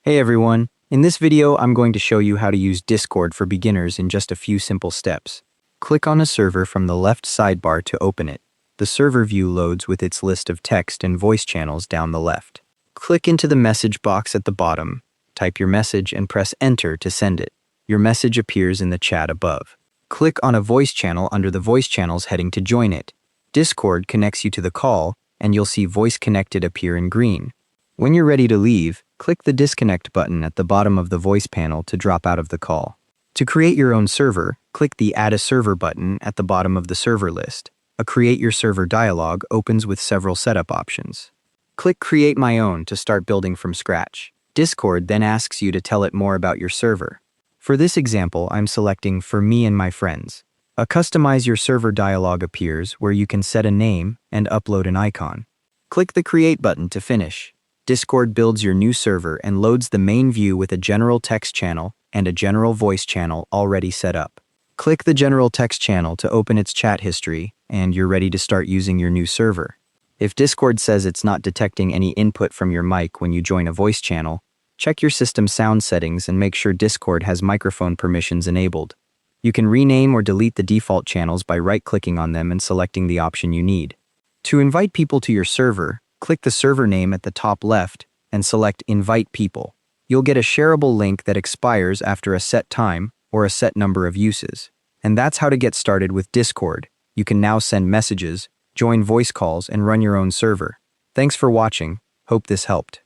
Hey everyone, in this video I'm going to show you how to use Discord for beginners in just a few simple steps. Click on a server from the left sidebar to open it. The server view loads with its list of text and voice channels down the left. Click into the message box at the bottom, type your message and press enter to send it. Your message appears in the chat above. Click on a voice channel under the voice channels heading to join it. Discord connects you to the call and you'll see voice connected appear in green. When you're ready to leave, click the disconnect button at the bottom of the voice panel to drop out of the call. To create your own server, click the Add a Server button at the bottom of the server list. A Create Your Server dialog opens with several setup options. Click Create My Own to start building from scratch. Discord then asks you to tell it more about your server. For this example, I'm selecting For Me and My Friends. A Customize Your Server dialog appears where you can set a name and upload an icon. Click the Create button to finish. Discord builds your new server and loads the main view with a general text channel and a general voice channel already set up. Click the general text channel to open its chat history, and you're ready to start using your new server. If Discord says it's not detecting any input from your mic when you join a voice channel, check your system sound settings and make sure Discord has microphone permissions enabled. You can rename or delete the default channels by right-clicking on them and selecting the option you need. To invite people to your server, click the server name at the top left and select Invite People. You'll get a shareable link that expires after a set time or a set number of uses. And that's how to get started with Discord. You can now send messages, join voice calls, and run your own server. Thanks for watching. Hope this helped.